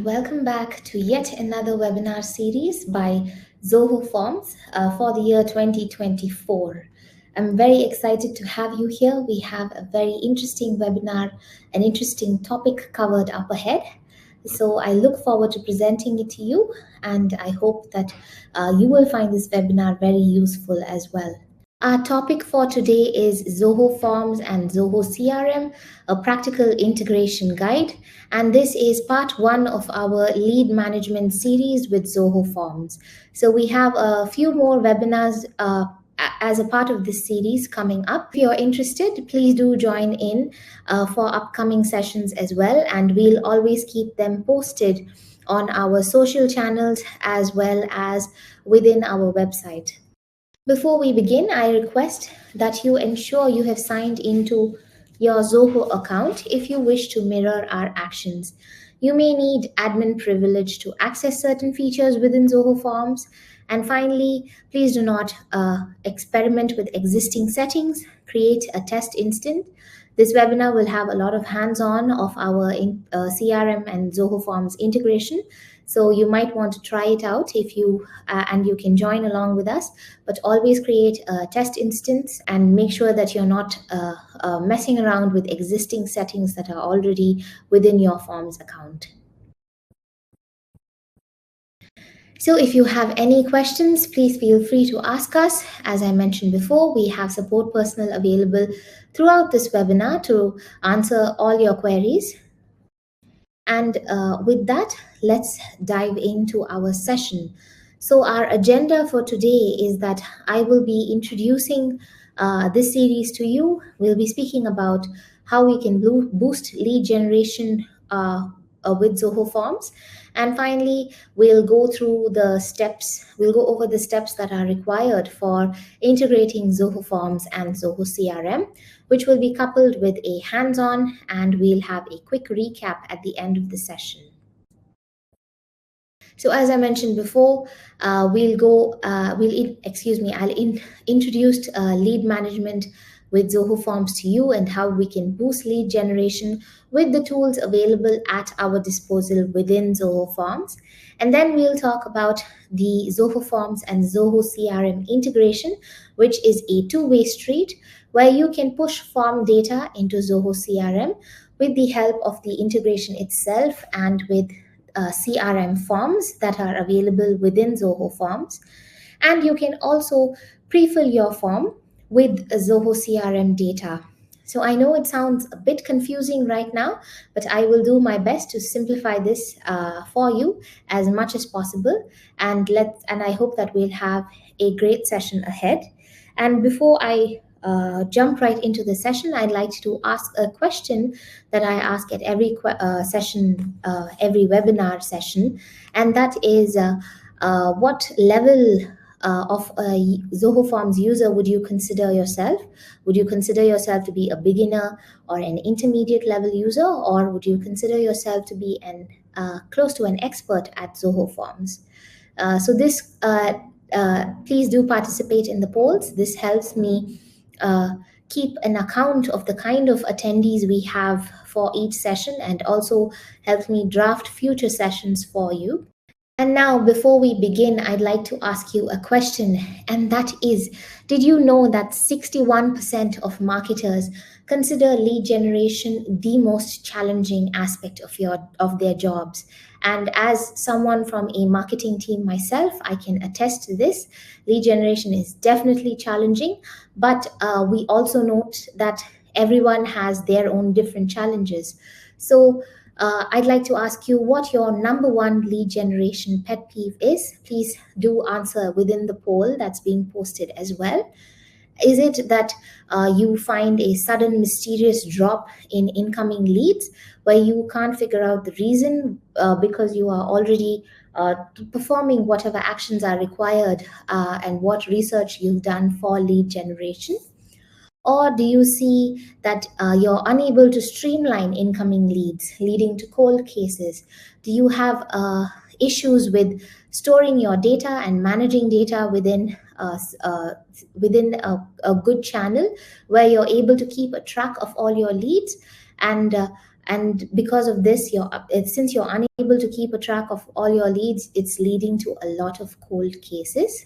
and welcome back to yet another webinar series by Zoho Forms for the year 2024. I'm very excited to have you here. We have a very interesting webinar, an interesting topic covered up ahead. So I look forward to presenting it to you, and I hope that you will find this webinar very useful as well. Our topic for today is Zoho Forms and Zoho CRM, a practical integration guide. And this is part one of our lead management series with Zoho Forms. So we have a few more webinars as a part of this series coming up. If you're interested, please do join in for upcoming sessions as well. And we'll always keep them posted on our social channels as well as within our website. Before we begin, I request that you ensure you have signed into your Zoho account if you wish to mirror our actions. You may need admin privilege to access certain features within Zoho Forms. And finally, please do not experiment with existing settings. Create a test instance. This webinar will have a lot of hands-on of our CRM and Zoho Forms integration. So you might want to try it out if you and you can join along with us, but always create a test instance and make sure that you're not messing around with existing settings that are already within your Forms account. So if you have any questions, please feel free to ask us. As I mentioned before, we have support personnel available throughout this webinar to answer all your queries. And with that, let's dive into our session. So our agenda for today is that I will be introducing this series to you. We'll be speaking about how we can boost lead generation with Zoho Forms. And finally, we'll go through the steps, we'll go over the steps that are required for integrating Zoho Forms and Zoho CRM, which will be coupled with a hands-on, and we'll have a quick recap at the end of the session. So as I mentioned before, I'll introduce lead management with Zoho Forms to you and how we can boost lead generation with the tools available at our disposal within Zoho Forms. And then we'll talk about the Zoho Forms and Zoho CRM integration, which is a two-way street where you can push form data into Zoho CRM with the help of the integration itself and with CRM forms that are available within Zoho Forms. And you can also pre-fill your form with Zoho CRM data. So I know it sounds a bit confusing right now, but I will do my best to simplify this for you as much as possible. And I hope that we'll have a great session ahead. And before I jump right into the session, I'd like to ask a question that I ask at every session, every webinar session, and that is what level of a Zoho Forms user would you consider yourself? Would you consider yourself to be a beginner or an intermediate level user, or would you consider yourself to be close to an expert at Zoho Forms? Please do participate in the polls. This helps me keep an account of the kind of attendees we have for each session and also helps me draft future sessions for you. And now, before we begin, I'd like to ask you a question, and that is, did you know that 61% of marketers consider lead generation the most challenging aspect of their jobs? And as someone from a marketing team myself, I can attest to this. Lead generation is definitely challenging, but we also note that everyone has their own different challenges. So I'd like to ask you what your number one lead generation pet peeve is. Please do answer within the poll that's being posted as well. Is it that you find a sudden mysterious drop in incoming leads where you can't figure out the reason because you are already performing whatever actions are required and what research you've done for lead generation? Or do you see that you're unable to streamline incoming leads, leading to cold cases? Do you have issues with storing your data and managing data within a good channel where you're able to keep a track of all your leads and And because of this, since you're unable to keep a track of all your leads, it's leading to a lot of cold cases.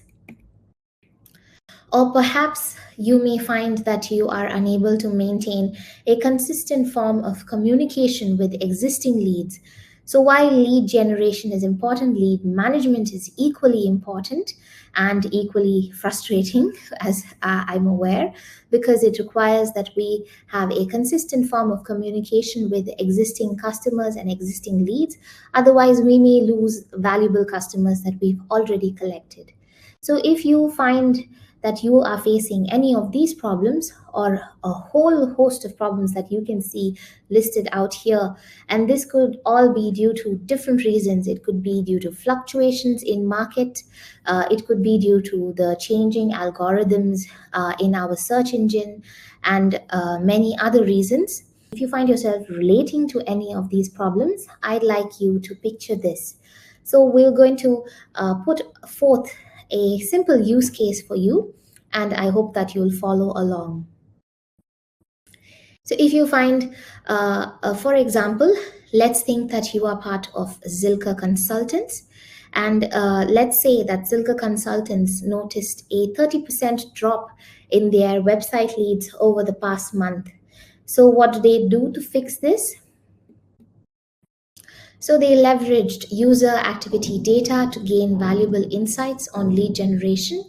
Or perhaps you may find that you are unable to maintain a consistent form of communication with existing leads. So, while lead generation is important, lead management is equally important and equally frustrating, as I'm aware, because it requires that we have a consistent form of communication with existing customers and existing leads. Otherwise, we may lose valuable customers that we've already collected. So, if you find that you are facing any of these problems, or a whole host of problems that you can see listed out here, and this could all be due to different reasons. It could be due to fluctuations in market, it could be due to the changing algorithms in our search engine, and many other reasons. If you find yourself relating to any of these problems, I'd like you to picture this. So we're going to put forth a simple use case for you, and I hope that you'll follow along. So, if you find, for example, let's think that you are part of Zilka Consultants, and let's say that Zilka Consultants noticed a 30% drop in their website leads over the past month. So, what do they do to fix this? So they leveraged user activity data to gain valuable insights on lead generation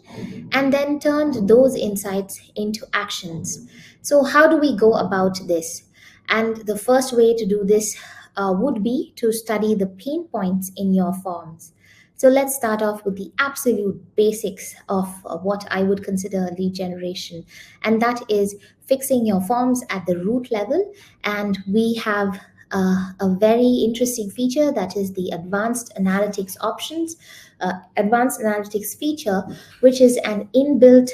and then turned those insights into actions. So, how do we go about this? And the first way to do this would be to study the pain points in your forms. So let's start off with the absolute basics of what I would consider lead generation, and that is fixing your forms at the root level. And we have a very interesting feature, that is the advanced analytics options, advanced analytics feature, which is an inbuilt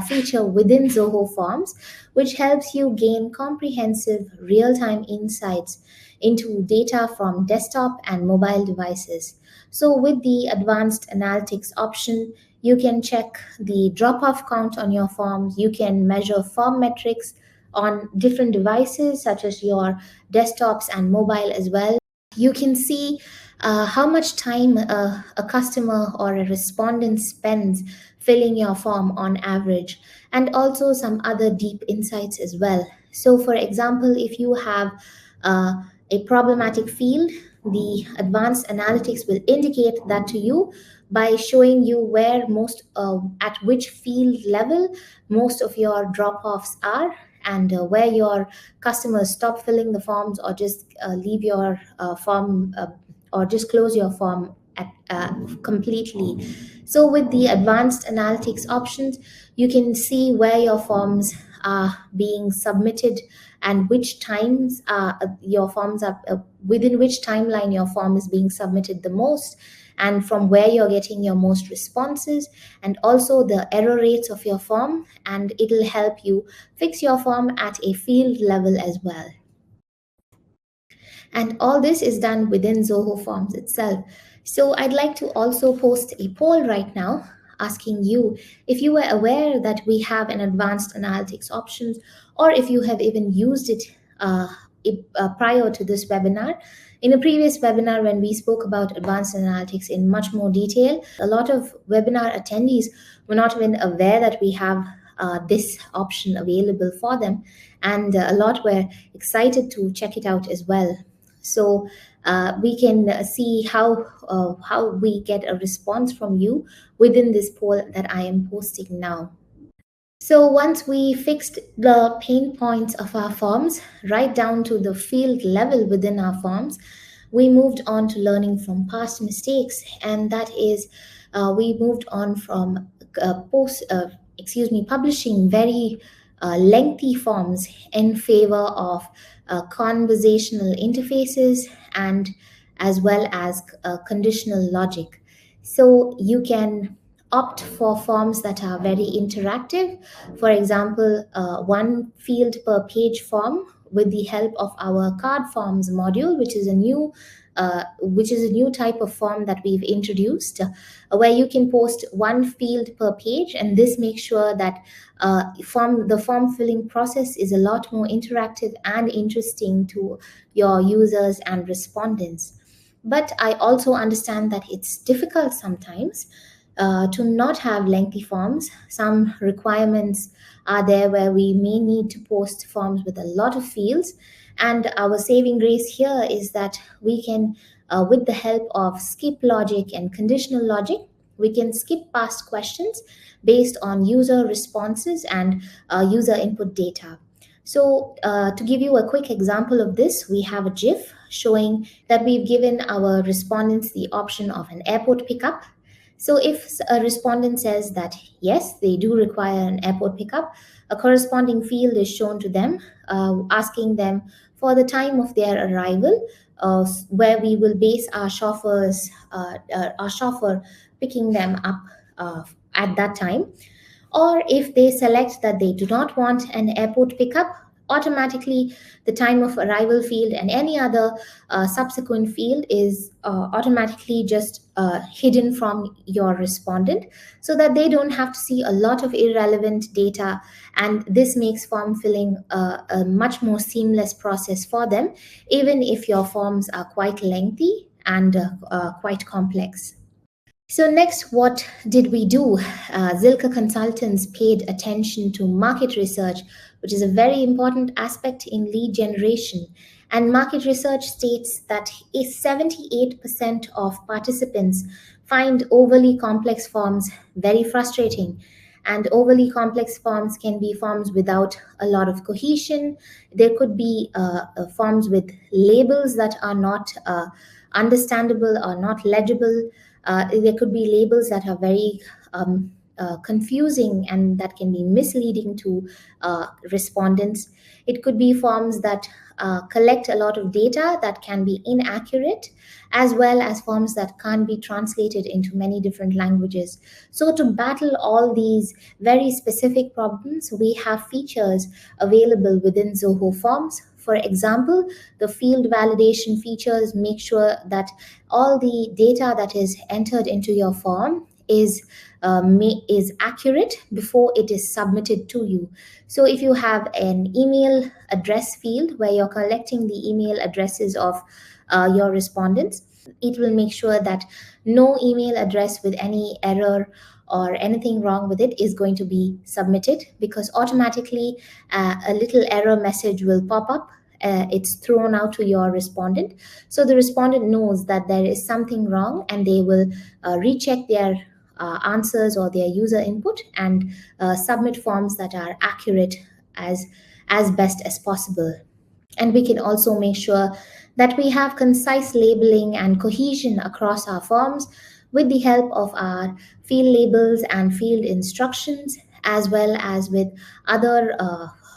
feature within Zoho Forms, which helps you gain comprehensive real-time insights into data from desktop and mobile devices. So with the advanced analytics option, you can check the drop-off count on your forms. You can measure form metrics on different devices such as your desktops and mobile as well. You can see how much time a customer or a respondent spends filling your form on average, and also some other deep insights as well. So, for example, if you have a problematic field, the advanced analytics will indicate that to you by showing you where at which field level most of your drop offs are, and where your customers stop filling the forms or just leave your form or just close your form completely. So, with the advanced analytics options, you can see where your forms are being submitted and which times your forms are within which timeline your form is being submitted the most, and from where you're getting your most responses, and also the error rates of your form, and it'll help you fix your form at a field level as well. And all this is done within Zoho Forms itself. So I'd like to also post a poll right now asking you if you were aware that we have an advanced analytics options, or if you have even used it prior to this webinar. In a previous webinar, when we spoke about advanced analytics in much more detail, a lot of webinar attendees were not even aware that we have this option available for them, and a lot were excited to check it out as well. So we can see how we get a response from you within this poll that I am posting now. So once we fixed the pain points of our forms right down to the field level within our forms, we moved on to learning from past mistakes, and that is we moved on from publishing very lengthy forms in favor of conversational interfaces, and as well as conditional logic. So you can opt for forms that are very interactive. For example, one field per page form with the help of our card forms module, which is a new type of form that we've introduced, where you can post one field per page, and this makes sure that the form filling process is a lot more interactive and interesting to your users and respondents. But I also understand that it's difficult sometimes to not have lengthy forms. Some requirements are there where we may need to post forms with a lot of fields. And our saving grace here is that we can, with the help of skip logic and conditional logic, we can skip past questions based on user responses and user input data. So, to give you a quick example of this, we have a GIF showing that we've given our respondents the option of an airport pickup. So, if a respondent says that yes, they do require an airport pickup, a corresponding field is shown to them, asking them for the time of their arrival, where we will base our chauffeur picking them up at that time. Or if they select that they do not want an airport pickup, automatically the time of arrival field and any other subsequent field is automatically just hidden from your respondent, so that they don't have to see a lot of irrelevant data, and this makes form filling a much more seamless process for them, even if your forms are quite lengthy and quite complex. So, next, what did we do? Zilka Consultants paid attention to market research, which is a very important aspect in lead generation. And market research states that 78% of participants find overly complex forms very frustrating. And overly complex forms can be forms without a lot of cohesion. There could be forms with labels that are not understandable or not legible. There could be labels that are very confusing and that can be misleading to respondents. It could be forms that collect a lot of data that can be inaccurate, as well as forms that can't be translated into many different languages. So, to battle all these very specific problems, we have features available within Zoho Forms. For example, the field validation features make sure that all the data that is entered into your form is accurate before it is submitted to you. So if you have an email address field where you're collecting the email addresses of your respondents, it will make sure that no email address with any error or anything wrong with it is going to be submitted, because automatically a little error message will pop up. It's thrown out to your respondent, so the respondent knows that there is something wrong, and they will recheck their answers or their user input and submit forms that are accurate as best as possible. And we can also make sure that we have concise labeling and cohesion across our forms with the help of our field labels and field instructions, as well as with other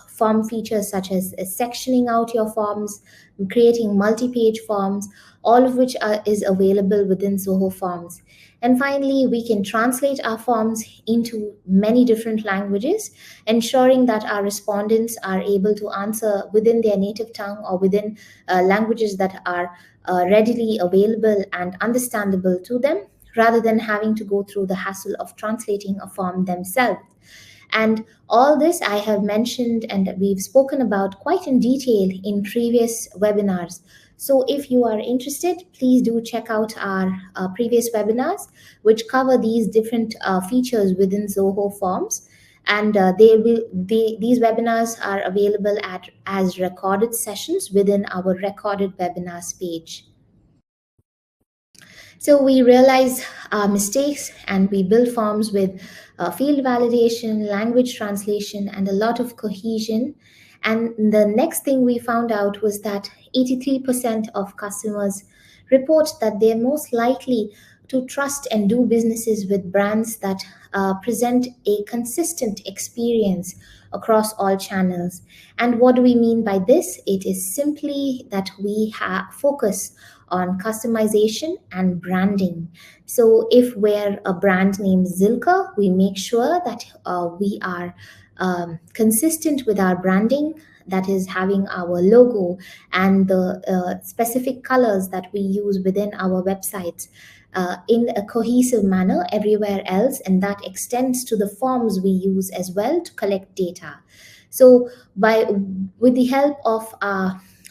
form features such as sectioning out your forms, creating multi-page forms, all of which is available within Zoho Forms. And finally, we can translate our forms into many different languages, ensuring that our respondents are able to answer within their native tongue or within languages that are readily available and understandable to them, rather than having to go through the hassle of translating a form themselves. And all this I have mentioned and we've spoken about quite in detail in previous webinars. So if you are interested, please do check out our previous webinars, which cover these different features within Zoho Forms. And these webinars are available as recorded sessions within our recorded webinars page. So we realize our mistakes and we build forms with field validation, language translation, and a lot of cohesion. And the next thing we found out was that 83% of customers report that they're most likely to trust and do businesses with brands that present a consistent experience across all channels. And what do we mean by this? It is simply that we focus on customization and branding. So if we're a brand named Zilka, we make sure that we are consistent with our branding, that is having our logo and the specific colors that we use within our websites in a cohesive manner everywhere else, and that extends to the forms we use as well to collect data. So by with the help of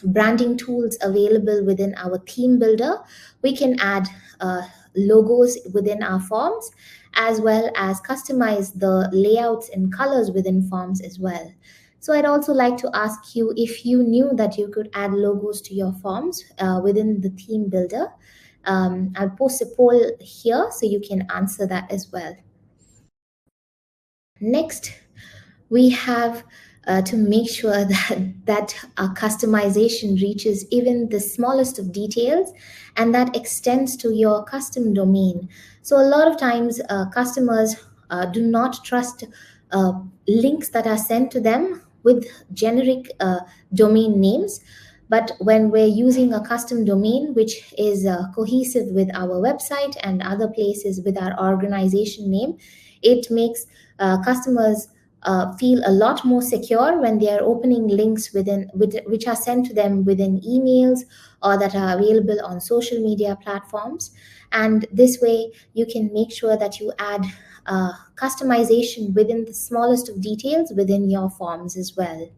branding tools available within our theme builder, we can add logos within our forms, as well as customize the layouts and colors within forms as well. So I'd also like to ask you if you knew that you could add logos to your forms within the theme builder. I'll post a poll here so you can answer that as well. Next, we have to make sure that our customization reaches even the smallest of details, and that extends to your custom domain. So a lot of times customers do not trust uh, links that are sent to them with generic domain names. But when we're using a custom domain which is cohesive with our website and other places with our organization name, it makes customers feel a lot more secure when they are opening links which are sent to them within emails or that are available on social media platforms. And this way, you can make sure that you add customization within the smallest of details within your forms as well.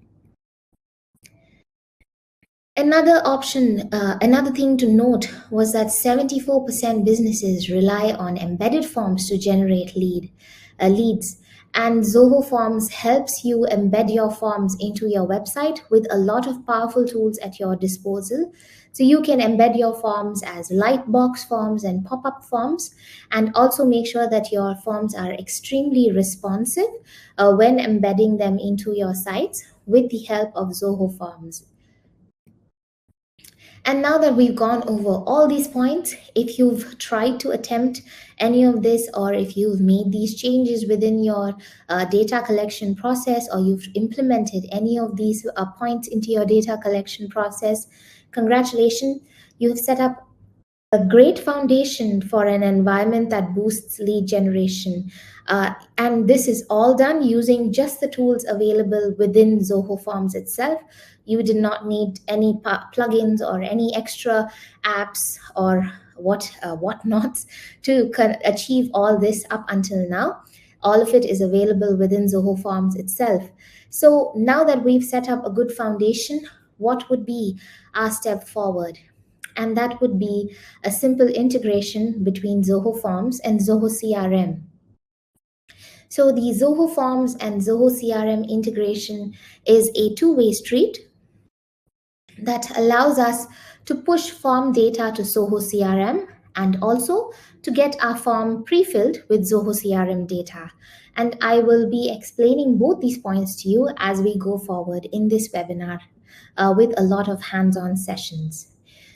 Another thing to note was that 74% businesses rely on embedded forms to generate leads. And Zoho Forms helps you embed your forms into your website with a lot of powerful tools at your disposal. So you can embed your forms as lightbox forms and pop-up forms, and also make sure that your forms are extremely responsive when embedding them into your sites with the help of Zoho Forms. And now that we've gone over all these points, if you've tried to attempt any of this, or if you've made these changes within your data collection process, or you've implemented any of these points into your data collection process, congratulations, you've set up a great foundation for an environment that boosts lead generation. And this is all done using just the tools available within Zoho Forms itself. You did not need any plugins or any extra apps or whatnots to achieve all this up until now. All of it is available within Zoho Forms itself. So now that we've set up a good foundation, what would be our step forward? And that would be a simple integration between Zoho Forms and Zoho CRM. So the Zoho Forms and Zoho CRM integration is a two-way street that allows us to push form data to Zoho CRM and also to get our form pre-filled with Zoho CRM data. And I will be explaining both these points to you as we go forward in this webinar with a lot of hands-on sessions.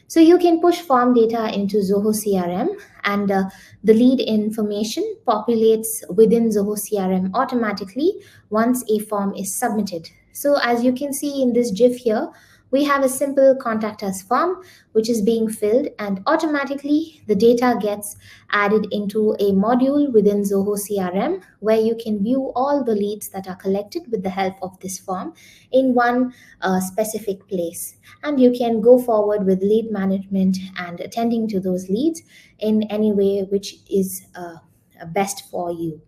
So you can push form data into Zoho CRM, and the lead information populates within Zoho CRM automatically once a form is submitted. So as you can see in this GIF here, we have a simple contact us form which is being filled, and automatically the data gets added into a module within Zoho CRM where you can view all the leads that are collected with the help of this form in one specific place. And you can go forward with lead management and attending to those leads in any way which is best for you.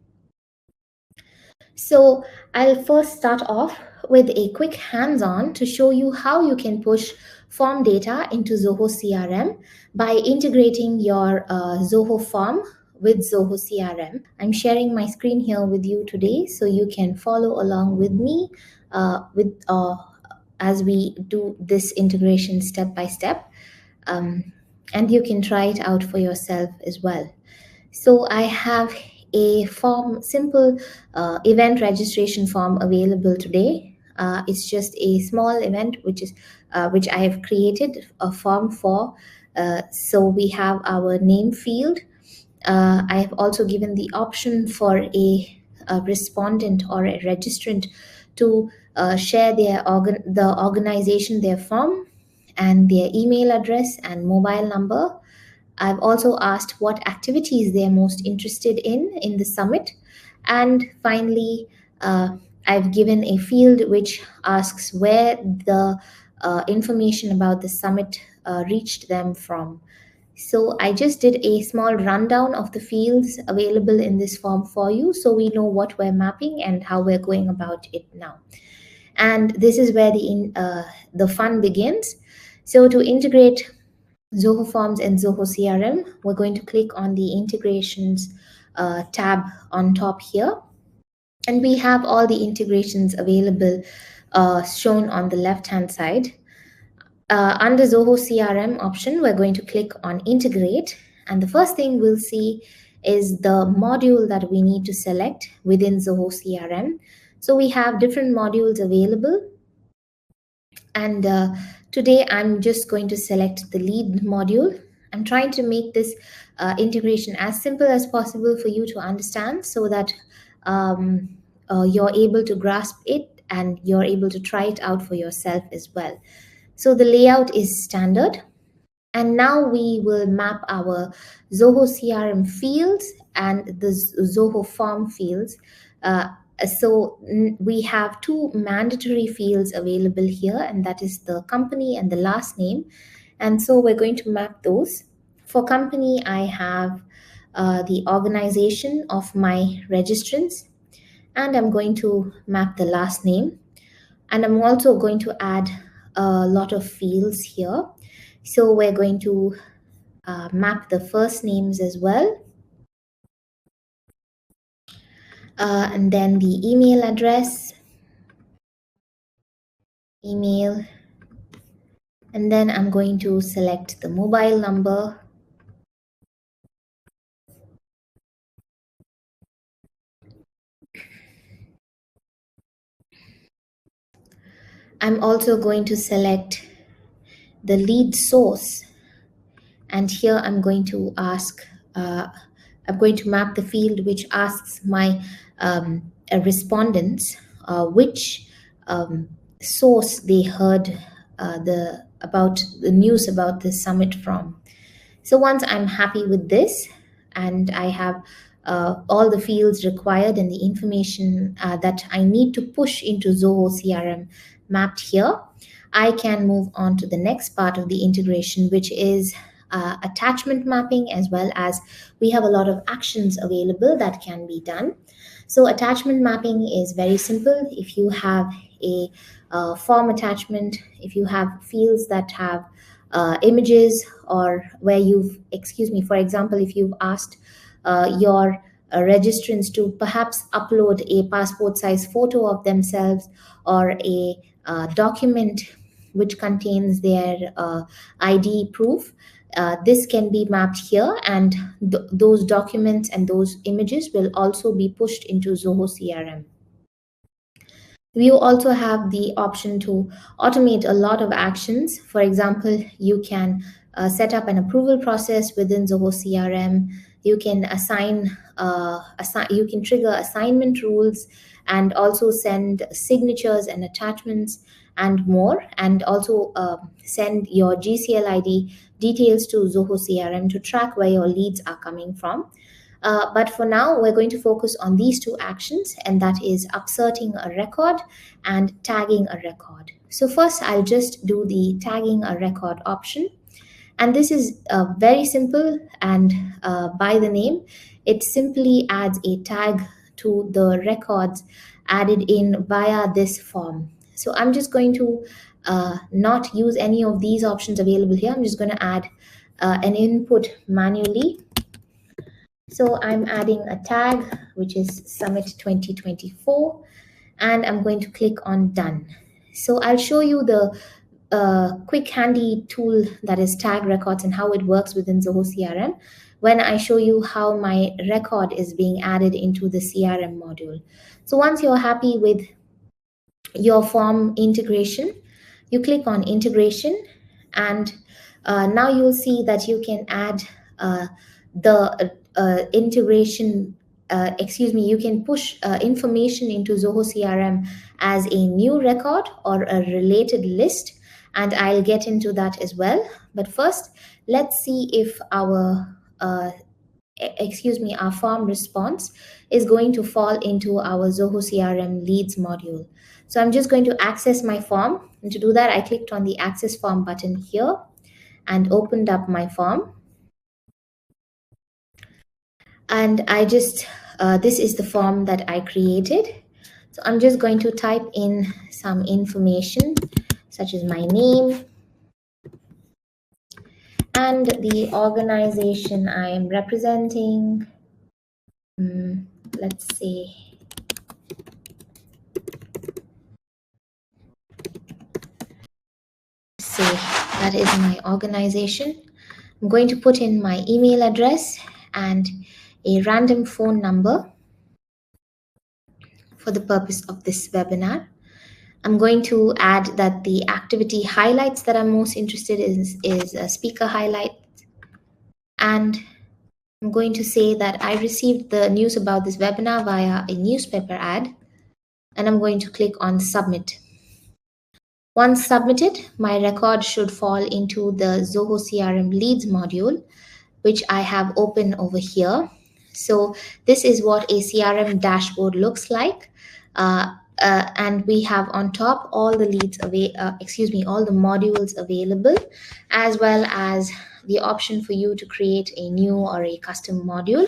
So I'll first start off with a quick hands-on to show you how you can push form data into Zoho CRM by integrating your Zoho form with Zoho CRM. I'm sharing my screen here with you today so you can follow along with me as we do this integration step by step. And you can try it out for yourself as well. So I have a simple event registration form available today. It's just a small event which I have created a form for. So we have our name field, I have also given the option for a respondent or a registrant to share the organization, their firm, and their email address and mobile number. I've also asked what activities they're most interested in the summit. And finally, I've given a field which asks where the information about the summit reached them from. So I just did a small rundown of the fields available in this form for you, so we know what we're mapping and how we're going about it now. And this is where the fun begins. So to integrate Zoho Forms and Zoho CRM, we're going to click on the integrations tab on top here. And we have all the integrations available shown on the left hand side. Under Zoho CRM option, we're going to click on integrate. And the first thing we'll see is the module that we need to select within Zoho CRM. So we have different modules available. And today I'm just going to select the lead module. I'm trying to make this integration as simple as possible for you to understand so that you're able to grasp it and you're able to try it out for yourself as well. So the layout is standard. And now we will map our Zoho CRM fields and the Zoho form fields. We have two mandatory fields available here, and that is the company and the last name. And so we're going to map those. For company, I have the organization of my registrants, and I'm going to map the last name. And I'm also going to add a lot of fields here. So we're going to map the first names as well. And then the email address, email. And then I'm going to select the mobile number. I'm also going to select the lead source. And here I'm going to I'm going to map the field which asks my respondents which source they heard about the news about this summit from. So once I'm happy with this and I have all the fields required and the information that I need to push into Zoho CRM mapped here, I can move on to the next part of the integration, which is attachment mapping, as well as we have a lot of actions available that can be done. So attachment mapping is very simple. If you have a form attachment, if you have fields that have images, or where for example, if you've asked your registrants to perhaps upload a passport size photo of themselves, or a document which contains their ID proof, this can be mapped here, and those documents and those images will also be pushed into Zoho CRM. You also have the option to automate a lot of actions. For example, you can set up an approval process within Zoho CRM. You can you can trigger assignment rules, and also send signatures and attachments and more, and also send your GCL ID details to Zoho CRM to track where your leads are coming from. But for now, we're going to focus on these two actions, and that is upserting a record and tagging a record. So first, I'll just do the tagging a record option. And this is very simple, and by the name, it simply adds a tag to the records added in via this form. So I'm just going to not use any of these options available here. I'm just going to add an input manually. So I'm adding a tag, which is Summit 2024, and I'm going to click on Done. So I'll show you the quick handy tool that is tag records and how it works within Zoho CRM when I show you how my record is being added into the CRM module. So once you're happy with your form integration, you click on integration, and now you'll see that you can add integration, you can push information into Zoho CRM as a new record or a related list, and I'll get into that as well. But first, let's see if our form response is going to fall into our Zoho CRM leads module. So I'm just going to access my form. And to do that, I clicked on the access form button here and opened up my form. And this is the form that I created. So I'm just going to type in some information such as my name and the organization I am representing. Let's say that is my organization. I'm going to put in my email address and a random phone number for the purpose of this webinar. I'm going to add that the activity highlights that I'm most interested in is a speaker highlight. And I'm going to say that I received the news about this webinar via a newspaper ad. And I'm going to click on submit. Once submitted, my record should fall into the Zoho CRM leads module, which I have open over here. So this is what a CRM dashboard looks like. And we have on top all the all the modules available, as well as the option for you to create a new or a custom module.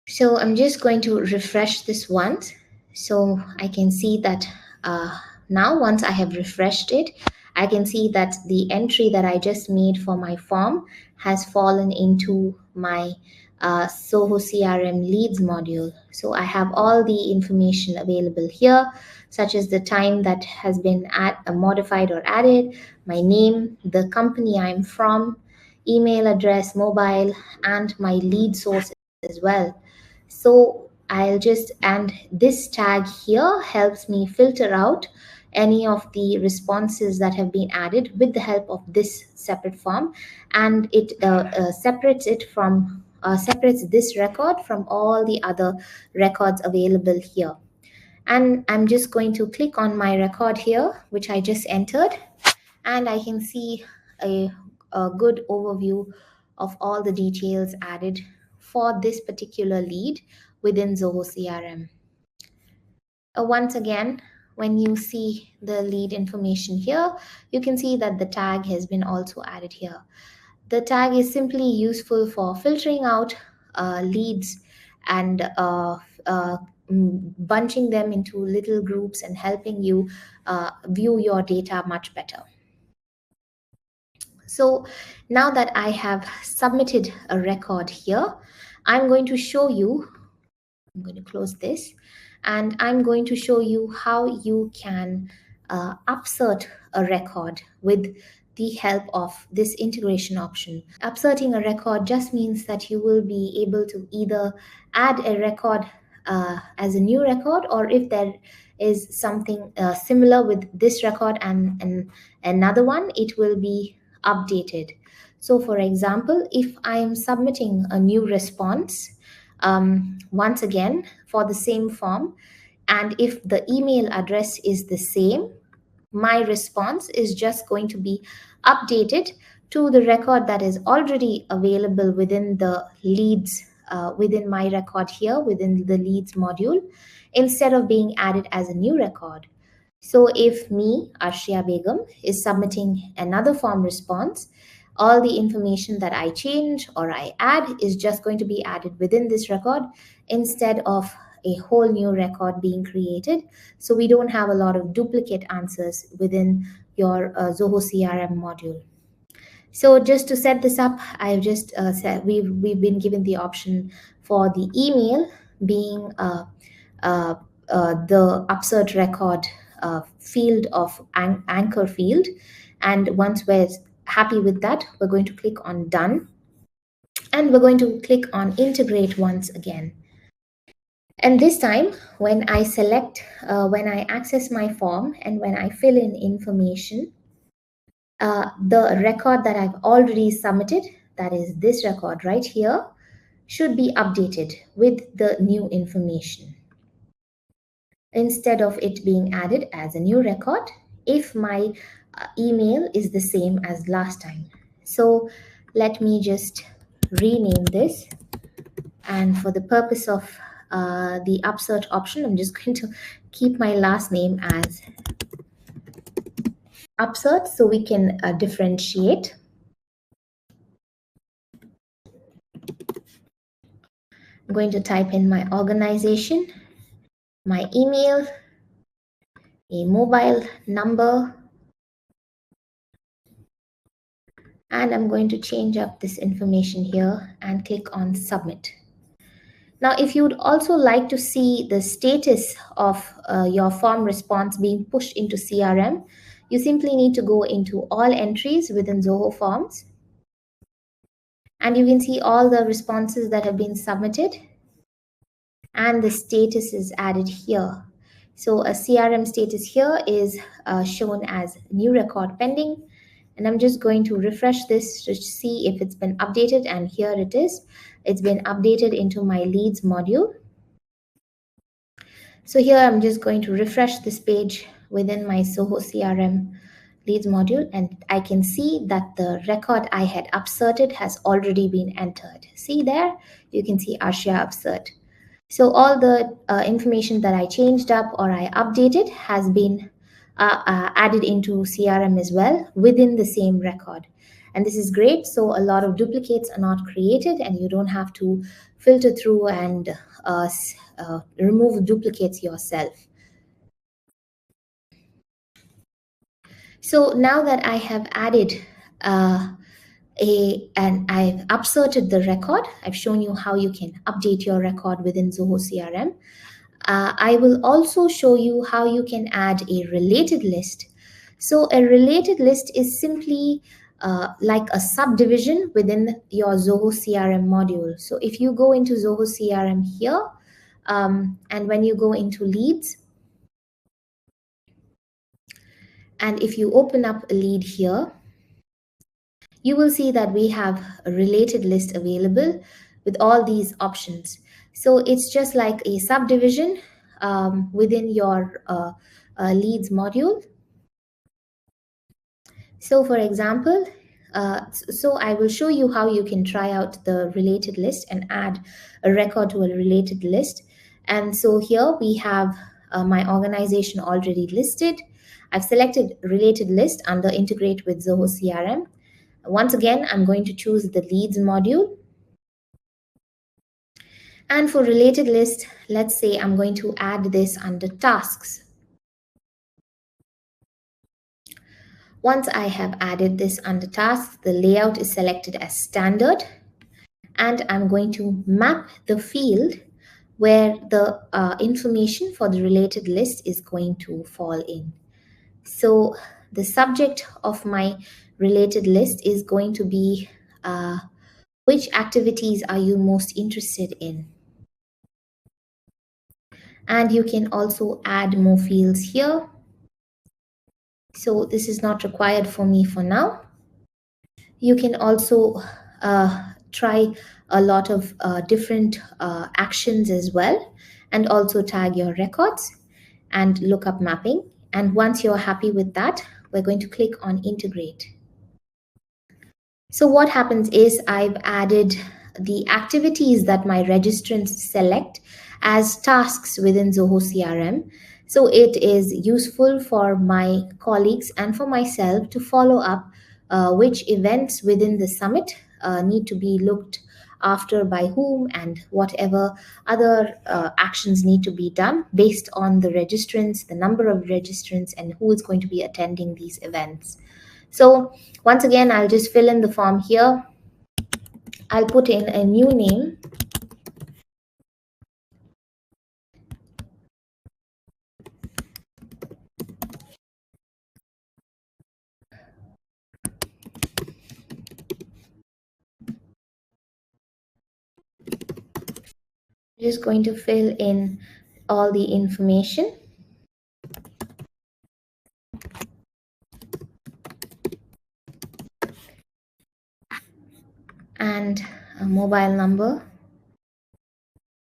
So I'm just going to refresh this once so I can see that now once I have refreshed it, I can see that the entry that I just made for my form has fallen into my Zoho CRM leads module. So I have all the information available here, such as the time that has been modified or added, my name, the company I'm from, email address, mobile, and my lead source as well. So and this tag here helps me filter out any of the responses that have been added with the help of this separate form, and it separates this record from all the other records available here. And I'm just going to click on my record here, which I just entered, and I can see a good overview of all the details added for this particular lead within Zoho CRM. Once again, when you see the lead information here, you can see that the tag has been also added here. The tag is simply useful for filtering out leads and bunching them into little groups and helping you view your data much better. So now that I have submitted a record here, I'm going to show you, I'm going to close this, and I'm going to show you how you can upsert a record with the help of this integration option. Upserting a record just means that you will be able to either add a record as a new record, or if there is something similar with this record and another one, it will be updated. So for example, if I am submitting a new response, once again for the same form, and if the email address is the same, my response is just going to be updated to the record that is already available within the leads, within my record here, within the leads module, instead of being added as a new record. So if me, Arshia Begum, is submitting another form response, all the information that I change or I add is just going to be added within this record instead of a whole new record being created. So we don't have a lot of duplicate answers within your Zoho CRM module. So just to set this up, I've just said we've been given the option for the email being the upsert record field of anchor field. And once we're happy with that, we're going to click on done, and we're going to click on integrate once again. And this time, when I when I access my form and when I fill in information, the record that I've already submitted that is this record right here, should be updated with the new information instead of it being added as a new record if my email is the same as last time. So let me just rename this, and for the purpose of the upsert option, I'm just going to keep my last name as upsert so we can differentiate. I'm going to type in my organization, my email, a mobile number, and I'm going to change up this information here and click on submit. Now, if you would also like to see the status of your form response being pushed into CRM, you simply need to go into all entries within Zoho Forms, and you can see all the responses that have been submitted, and the status is added here. So a CRM status here is shown as new record pending, and I'm just going to refresh this to see if it's been updated, and here it is. It's been updated into my leads module. So here I'm just going to refresh this page within my Zoho CRM leads module, and I can see that the record I had upserted has already been entered. See there, you can see Arshia upsert. So all the information that I changed up or I updated has been added into CRM as well within the same record. And this is great. So a lot of duplicates are not created, and you don't have to filter through and remove duplicates yourself. So now that I have added and I've upserted the record, I've shown you how you can update your record within Zoho CRM. I will also show you how you can add a related list. So a related list is simply like a subdivision within your Zoho CRM module. So if you go into Zoho CRM here, and when you go into leads, and if you open up a lead here, you will see that we have a related list available with all these options. So it's just like a subdivision within your leads module. So for example, so I will show you how you can try out the related list and add a record to a related list. And so here we have my organization already listed. I've selected related list under integrate with Zoho CRM. Once again, I'm going to choose the leads module. And for related list, let's say I'm going to add this under tasks. Once I have added this under tasks, the layout is selected as standard, and I'm going to map the field where the information for the related list is going to fall in. So the subject of my related list is going to be which activities are you most interested in? And you can also add more fields here. So this is not required for me for now. You can also try a lot of different actions as well, and also tag your records and look up mapping. And once you're happy with that, we're going to click on integrate. So what happens is I've added the activities that my registrants select as tasks within Zoho CRM. So it is useful for my colleagues and for myself to follow up which events within the summit need to be looked after by whom, and whatever other actions need to be done based on the registrants, the number of registrants, and who is going to be attending these events. So once again, I'll just fill in the form here. I'll put in a new name. Just going to fill in all the information. and a mobile number.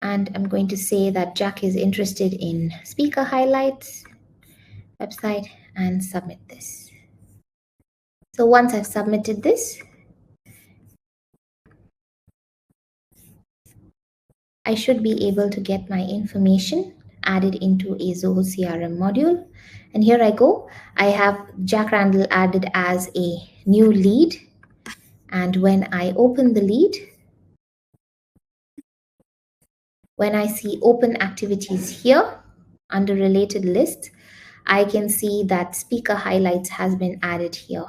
And I'm going to say that Jack is interested in speaker highlights, website, and submit this. So once I've submitted this, I should be able to get my information added into a Zoho CRM module. And here I go. I have Jack Randall added as a new lead. And when I open the lead, when I see open activities here under related lists, I can see that speaker highlights has been added here.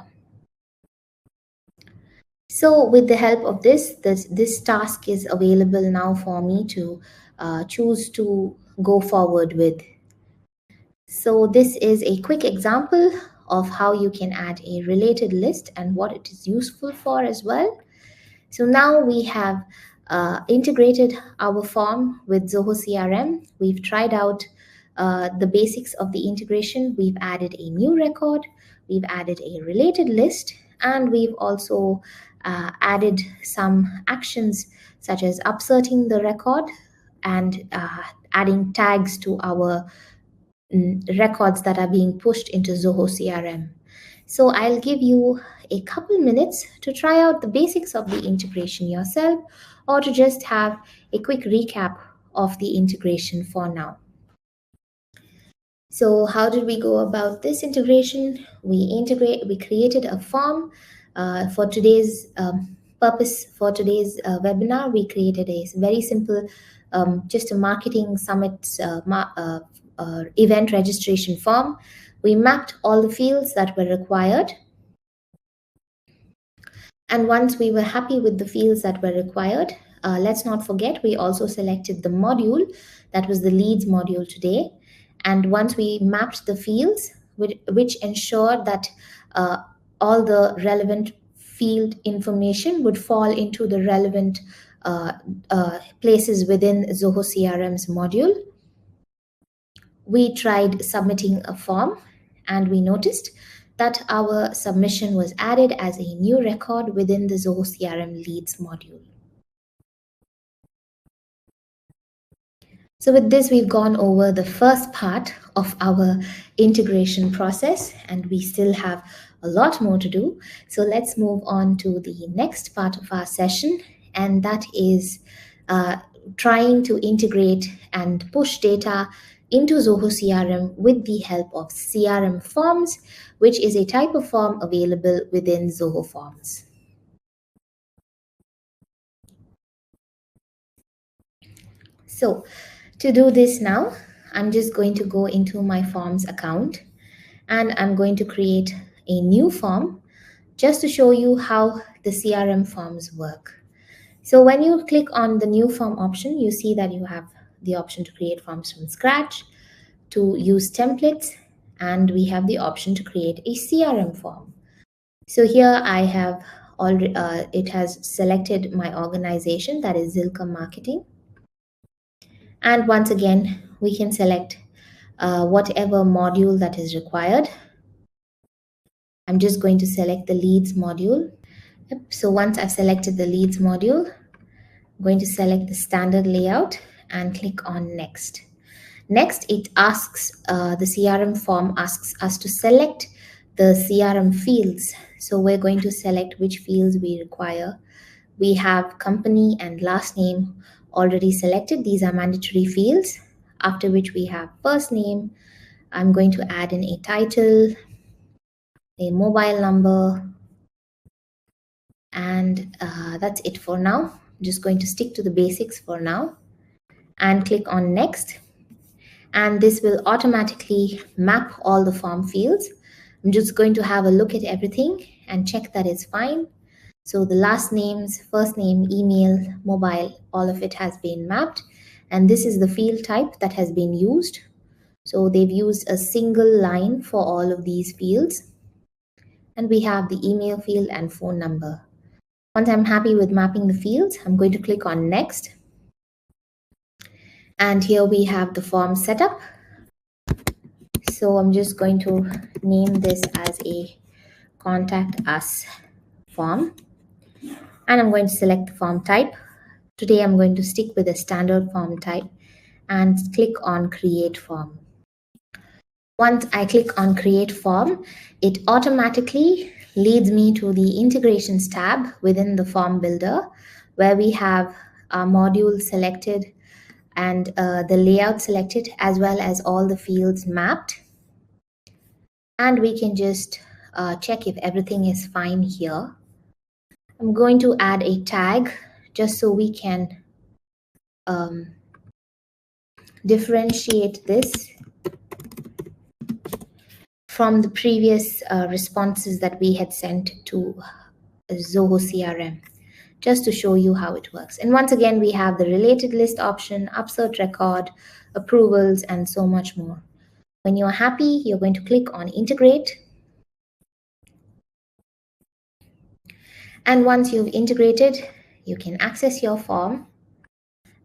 So with the help of this task is available now for me to choose to go forward with. So this is a quick example of how you can add a related list and what it is useful for as well. So now we have integrated our form with Zoho CRM. We've tried out the basics of the integration. We've added a new record, we've added a related list, and we've also added some actions such as upserting the record and adding tags to our records that are being pushed into Zoho CRM. So I'll give you a couple minutes to try out the basics of the integration yourself, or to just have a quick recap of the integration for now. So how did we go about this integration? We created a form for today's purpose. For today's webinar, we created a very simple, just a marketing summit event registration form. We mapped all the fields that were required. And once we were happy with the fields that were required, let's not forget, we also selected the module that was the leads module today. And once we mapped the fields, which ensured that all the relevant field information would fall into the relevant places within Zoho CRM's module, we tried submitting a form, and we noticed that our submission was added as a new record within the Zoho CRM leads module. So with this, we've gone over the first part of our integration process, and we still have a lot more to do. So let's move on to the next part of our session, and that is trying to integrate and push data into Zoho CRM with the help of CRM Forms, which is a type of form available within Zoho Forms. So to do this now, I'm just going to go into my Forms account, and I'm going to create a new form just to show you how the CRM forms work. So when you click on the new form option, you see that you have the option to create forms from scratch, to use templates, and we have the option to create a CRM form. So here I have already, it has selected my organization, that is Zilka Marketing. And once again, we can select whatever module that is required. I'm just going to select the leads module. Yep. So once I've selected the leads module, I'm going to select the standard layout and click on next. Next, it asks, the CRM form asks us to select the CRM fields. So we're going to select which fields we require. We have company and last name already selected. These are mandatory fields. After which we have first name. I'm going to add in a title, a mobile number, and that's it for now. I'm just going to stick to the basics for now and click on next. And this will automatically map all the form fields. I'm just going to have a look at everything and check that it's fine. So the last names, first name, email, mobile, all of it has been mapped. And this is the field type that has been used. So they've used a single line for all of these fields. And we have the email field and phone number. Once I'm happy with mapping the fields, I'm going to click on next. And here we have the form setup. So I'm just going to name this as a contact us form. And I'm going to select the form type. Today I'm going to stick with a standard form type and click on create form. Once I click on create form, it automatically leads me to the integrations tab within the form builder, where we have our module selected and the layout selected, as well as all the fields mapped. And we can just check if everything is fine here. I'm going to add a tag just so we can um, differentiate this from the previous responses that we had sent to Zoho CRM, just to show you how it works. And once again, we have the related list option, upsert record, approvals, and so much more. When you're happy, you're going to click on integrate. And once you've integrated, you can access your form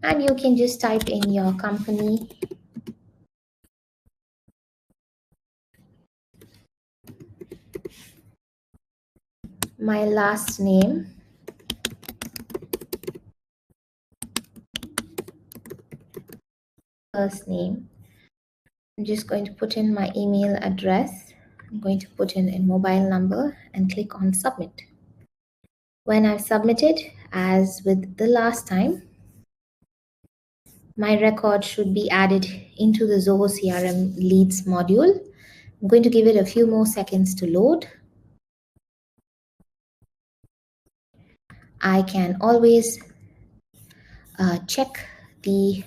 and you can just type in your company, my last name, first name. I'm just going to put in my email address. I'm going to put in a mobile number and click on submit. When I've submitted, as with the last time, my record should be added into the Zoho CRM leads module. I'm going to give it a few more seconds to load. I can always check the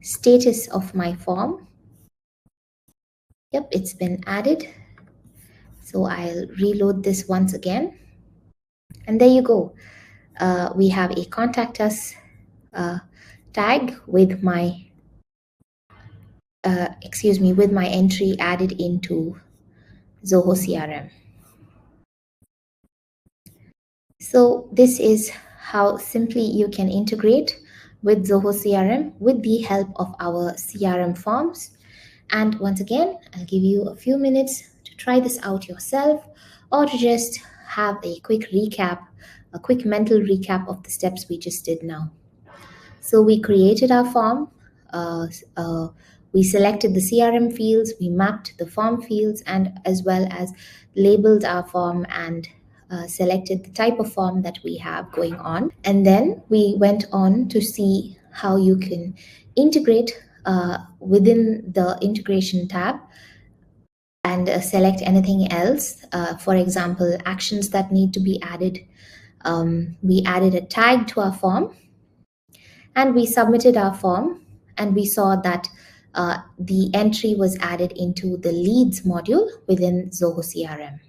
status of my form. Yep, it's been added. So I'll reload this once again. And there you go. We have a contact us tag with my with my entry added into Zoho CRM. So this is how simply you can integrate with Zoho CRM with the help of our CRM forms. And once again, I'll give you a few minutes to try this out yourself, or to just have a quick recap, a quick mental recap of the steps we just did now. So we created our form, we selected the CRM fields, we mapped the form fields, and as well as labeled our form and selected the type of form that we have going on. And then we went on to see how you can integrate within the integration tab and select anything else. For example, actions that need to be added. We added a tag to our form and we submitted our form, and we saw that the entry was added into the leads module within Zoho CRM.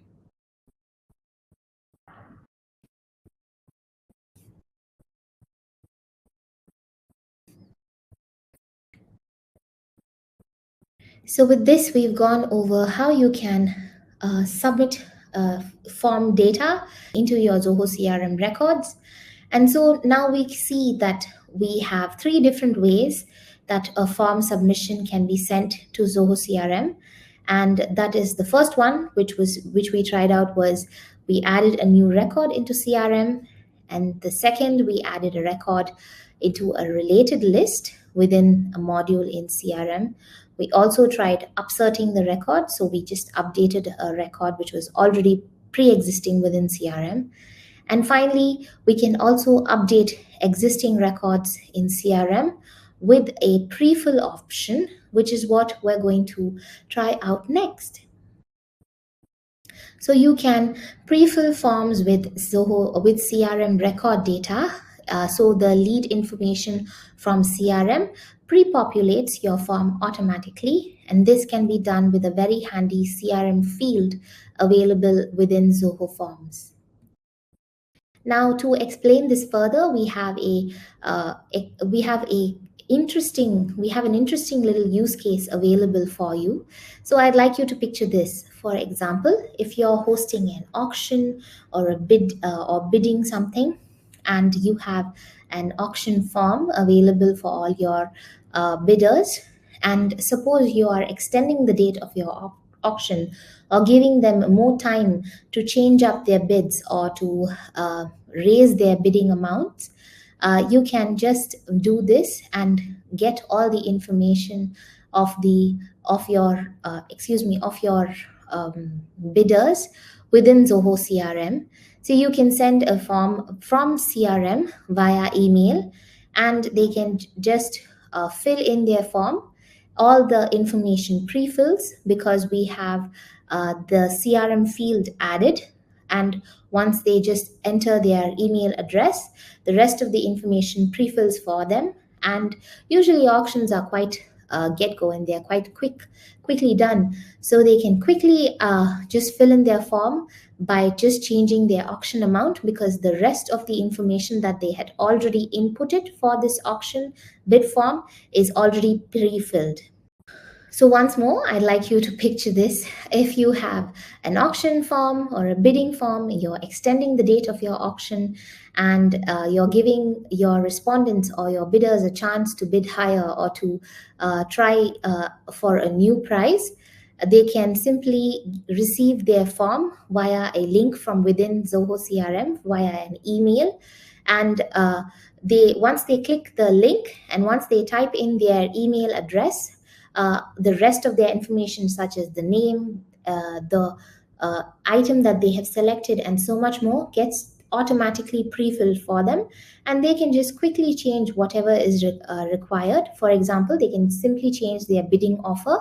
So with this, we've gone over how you can submit form data into your Zoho CRM records. And so now we see that we have three different ways that a form submission can be sent to Zoho CRM. And that is the first one, which we tried out, was we added a new record into CRM. And the second, we added a record into a related list within a module in CRM. We also tried upserting the record. So we just updated a record which was already pre-existing within CRM. And finally, we can also update existing records in CRM with a pre-fill option, which is what we're going to try out next. So you can pre-fill forms with Zoho with CRM record data. So the lead information from CRM pre-populates your form automatically, and this can be done with a very handy CRM field available within Zoho Forms. Now, to explain this further, we have an interesting little use case available for you. So I'd like you to picture this. For example, if you're hosting an auction or a bid or bidding something, and you have an auction form available for all your bidders, and suppose you are extending the date of your auction or giving them more time to change up their bids or to raise their bidding amounts, you can just do this and get all the information of the of your of your bidders within Zoho CRM. So you can send a form from CRM via email, and they can just fill in their form. All the information pre-fills because we have the CRM field added, and once they just enter their email address, the rest of the information pre-fills for them. And usually auctions are quite get go, and they're quite quickly done, so they can quickly just fill in their form by just changing their auction amount, because the rest of the information that they had already inputted for this auction bid form is already pre-filled. So once more, I'd like you to picture this. If you have an auction form or a bidding form, you're extending the date of your auction, and you're giving your respondents or your bidders a chance to bid higher or to try for a new price. They can simply receive their form via a link from within Zoho CRM via an email, and they once they click the link and once they type in their email address, the rest of their information, such as the name, the item that they have selected, and so much more, gets automatically pre-filled for them, and they can just quickly change whatever is required. For example, they can simply change their bidding offer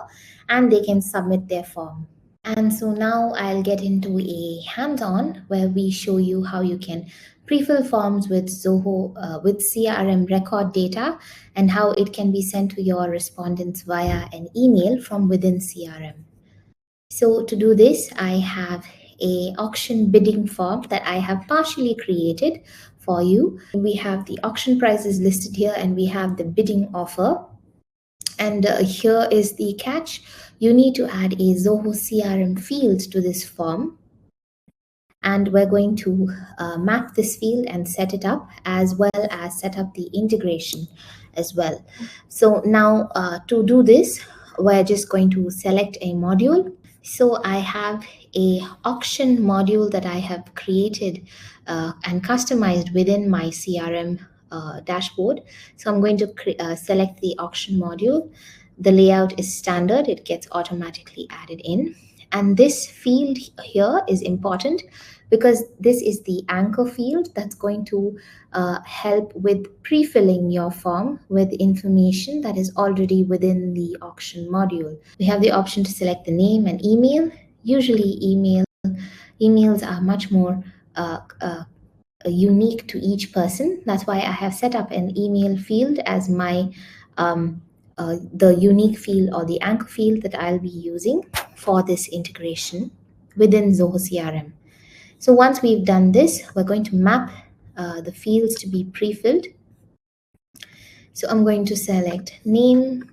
and they can submit their form. And so now I'll get into a hands-on where we show you how you can pre-fill forms with Zoho with CRM record data, and how it can be sent to your respondents via an email from within CRM. So to do this, I have a auction bidding form that I have partially created for you. We have the auction prices listed here, and we have the bidding offer. And here is the catch. You need to add a Zoho CRM field to this form. And we're going to map this field and set it up, as well as set up the integration as well. So now to do this, we're just going to select a module. So I have a auction module that I have created and customized within my CRM dashboard. So I'm going to select the auction module. The layout is standard, it gets automatically added in. And this field here is important because this is the anchor field that's going to help with pre-filling your form with information that is already within the auction module. We have the option to select the name and email. Usually emails are much more unique to each person. That's why I have set up an email field as my the unique field or the anchor field that I'll be using for this integration within Zoho CRM. So once we've done this, we're going to map the fields to be pre-filled. So I'm going to select name.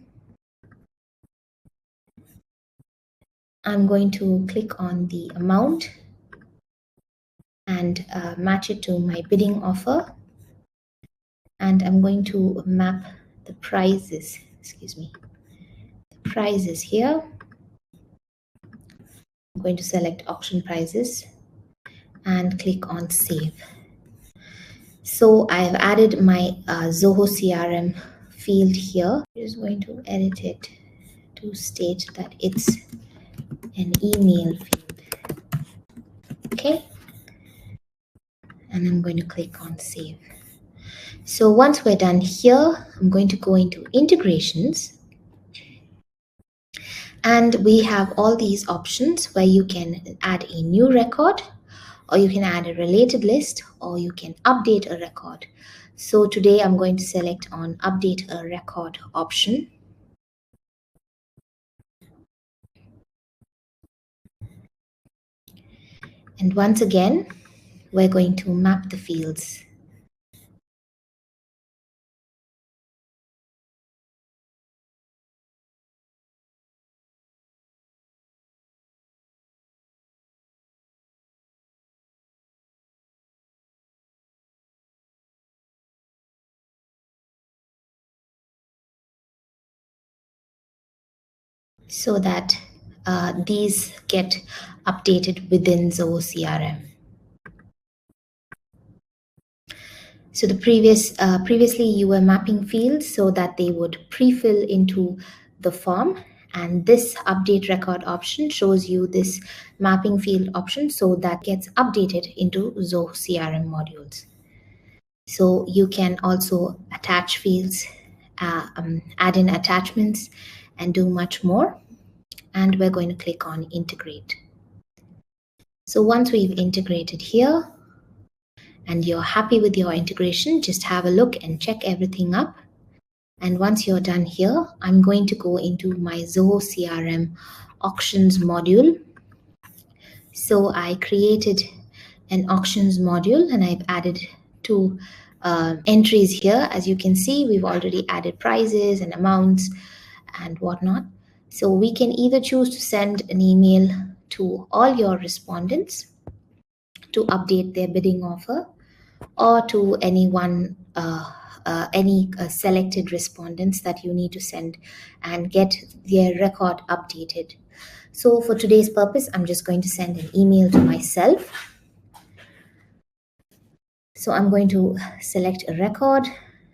I'm going to click on the amount and match it to my bidding offer. And I'm going to map the prices, the prices here. I'm going to select auction prices and click on save. So I've added my Zoho CRM field here. I'm just going to edit it to state that it's an email field. Okay. And I'm going to click on save. So once we're done here, I'm going to go into integrations. And we have all these options where you can add a new record, or you can add a related list, or you can update a record. So today I'm going to select on update a record option. And once again, we're going to map the fields. So that these get updated within Zoho CRM. So the previously you were mapping fields so that they would pre-fill into the form, and this update record option shows you this mapping field option so that gets updated into Zoho CRM modules. So you can also attach fields, add in attachments, and do much more. And we're going to click on integrate. So once we've integrated here and you're happy with your integration, just have a look and check everything up. And once you're done here, I'm going to go into my Zoho CRM auctions module. So I created an auctions module and I've added two entries here. As you can see, we've already added prices and amounts and whatnot. So we can either choose to send an email to all your respondents to update their bidding offer, or to anyone, any selected respondents that you need to send and get their record updated. So for today's purpose, I'm just going to send an email to myself. So I'm going to select a record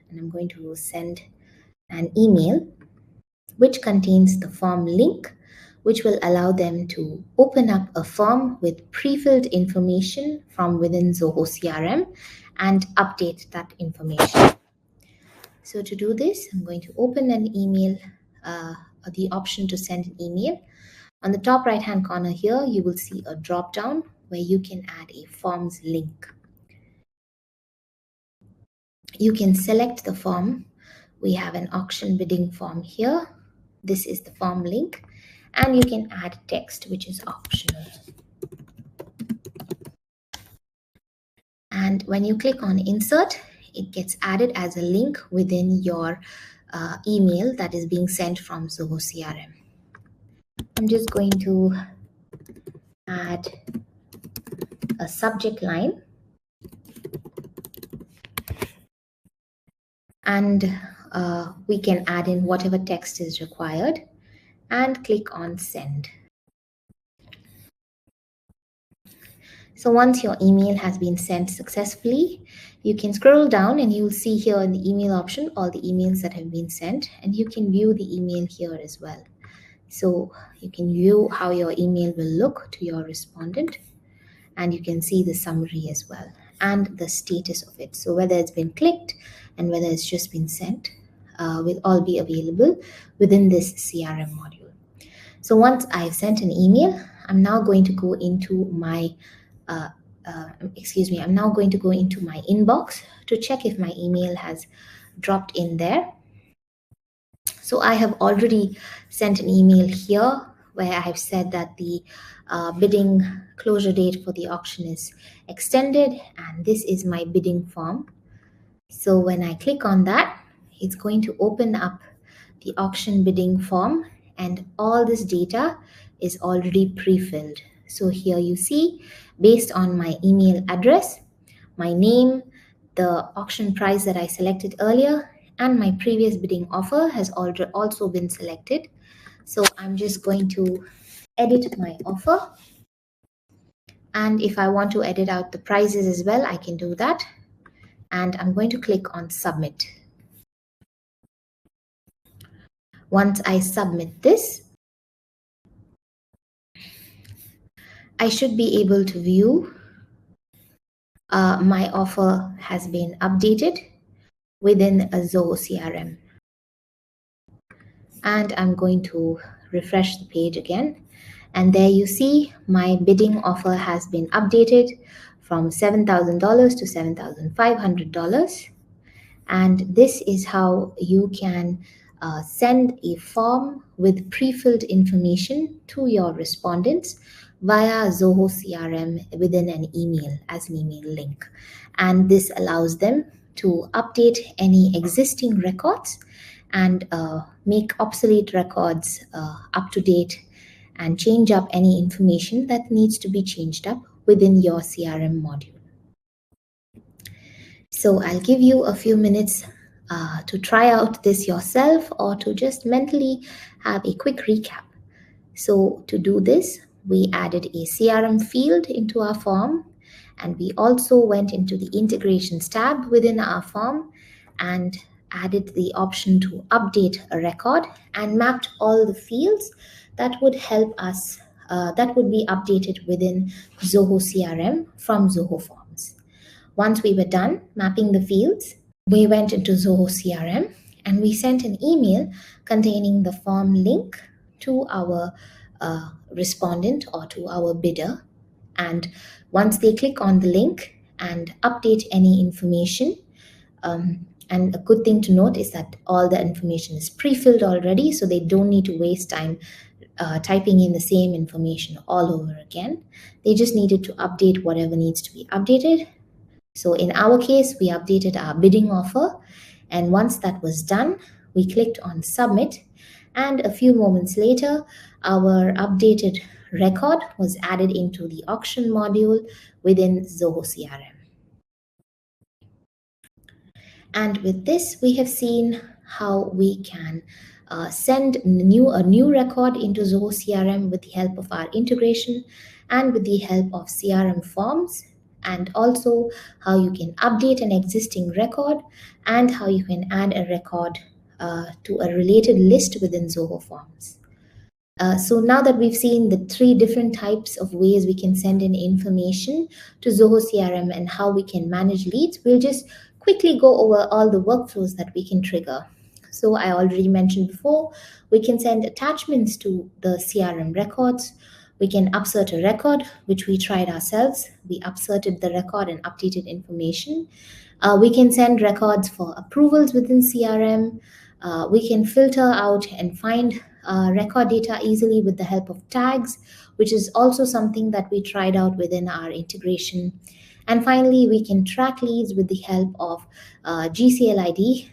and I'm going to send an email which contains the form link, which will allow them to open up a form with pre-filled information from within Zoho CRM and update that information. So to do this, I'm going to open an email, the option to send an email. On the top right-hand corner here, you will see a drop-down where you can add a forms link. You can select the form. We have an auction bidding form here. This is the form link, and you can add text, which is optional. And when you click on insert, it gets added as a link within your email that is being sent from Zoho CRM. I'm just going to add a subject line, and we can add in whatever text is required and click on send. So once your email has been sent successfully, you can scroll down and you'll see here in the email option all the emails that have been sent, and you can view the email here as well. So you can view how your email will look to your respondent, and you can see the summary as well and the status of it. So whether it's been clicked and whether it's just been sent will all be available within this CRM module. So once I've sent an email, I'm now going to go into my I'm now going to go into my inbox to check if my email has dropped in there. So I have already sent an email here where I have said that the bidding closure date for the auction is extended, and this is my bidding form. So when I click on that, it's going to open up the auction bidding form, and all this data is already pre-filled. So here you see, based on my email address, my name, the auction price that I selected earlier, and my previous bidding offer has also been selected. So I'm just going to edit my offer. And if I want to edit out the prices as well, I can do that. And I'm going to click on submit. Once I submit this, I should be able to view my offer has been updated within a Zoho CRM. And I'm going to refresh the page again. And there you see my bidding offer has been updated from $7,000 to $7,500. And this is how you can send a form with pre-filled information to your respondents via Zoho CRM within an email as an email link. And this allows them to update any existing records and make obsolete records up to date and change up any information that needs to be changed up within your CRM module. So I'll give you a few minutes to try out this yourself or to just mentally have a quick recap. So to do this, we added a CRM field into our form, and we also went into the integrations tab within our form and added the option to update a record and mapped all the fields that would help us, that would be updated within Zoho CRM from Zoho Forms. Once we were done mapping the fields, we went into Zoho CRM and we sent an email containing the form link to our respondent or to our bidder. And once they click on the link and update any information, and a good thing to note is that all the information is pre-filled already, so they don't need to waste time typing in the same information all over again. They just needed to update whatever needs to be updated. So in our case, we updated our bidding offer. And once that was done, we clicked on submit. And a few moments later, our updated record was added into the auction module within Zoho CRM. And with this, we have seen how we can send a new record into Zoho CRM with the help of our integration and with the help of CRM forms, and also how you can update an existing record and how you can add a record to a related list within Zoho Forms. So now that we've seen the three different types of ways we can send in information to Zoho CRM and how we can manage leads, we'll just quickly go over all the workflows that we can trigger. So I already mentioned before, we can send attachments to the CRM records. We can upsert a record, which we tried ourselves. We upserted the record and updated information. We can send records for approvals within CRM. We can filter out and find record data easily with the help of tags, which is also something that we tried out within our integration. And finally, we can track leads with the help of GCL ID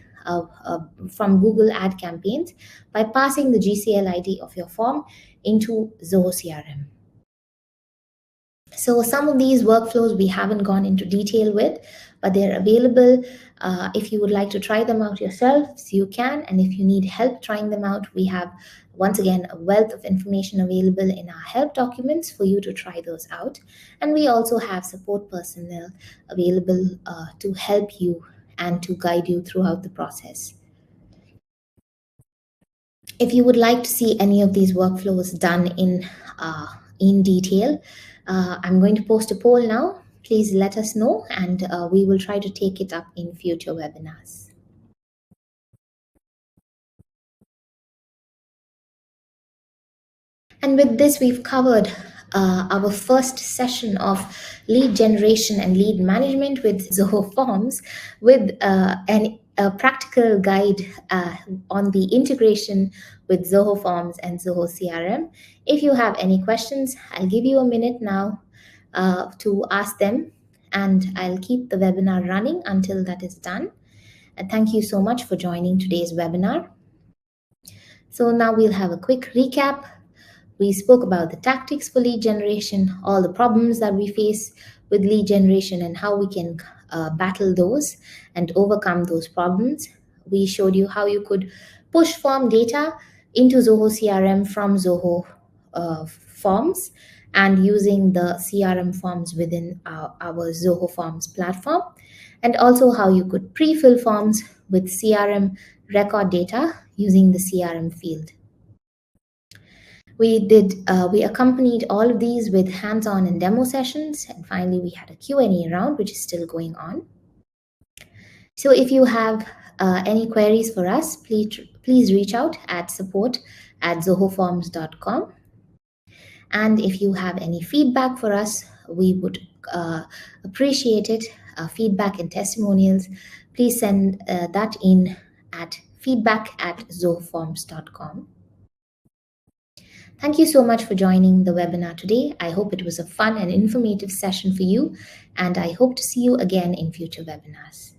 from Google Ad Campaigns by passing the GCL ID of your form into Zoho CRM. So some of these workflows we haven't gone into detail with, but they're available. If you would like to try them out yourselves, you can. And if you need help trying them out, we have, once again, a wealth of information available in our help documents for you to try those out. And we also have support personnel available to help you and to guide you throughout the process. If you would like to see any of these workflows done in detail, I'm going to post a poll now. Please let us know, and we will try to take it up in future webinars. And with this, we've covered our first session of lead generation and lead management with Zoho Forms with a practical guide on the integration with Zoho Forms and Zoho CRM. If you have any questions, I'll give you a minute now to ask them, and I'll keep the webinar running until that is done. And thank you so much for joining today's webinar. So now we'll have a quick recap. We spoke about the tactics for lead generation, all the problems that we face with lead generation and how we can battle those and overcome those problems. We showed you how you could push form data into Zoho CRM from Zoho Forms and using the CRM forms within our Zoho Forms platform, and also how you could pre-fill forms with CRM record data using the CRM field. We accompanied all of these with hands-on and demo sessions, and finally we had a Q&A round, which is still going on. So if you have any queries for us, please reach out at support@zohoforms.com. And if you have any feedback for us, we would appreciate it. Feedback and testimonials, please send that in at feedback@zohoforms.com. Thank you so much for joining the webinar today. I hope it was a fun and informative session for you, and I hope to see you again in future webinars.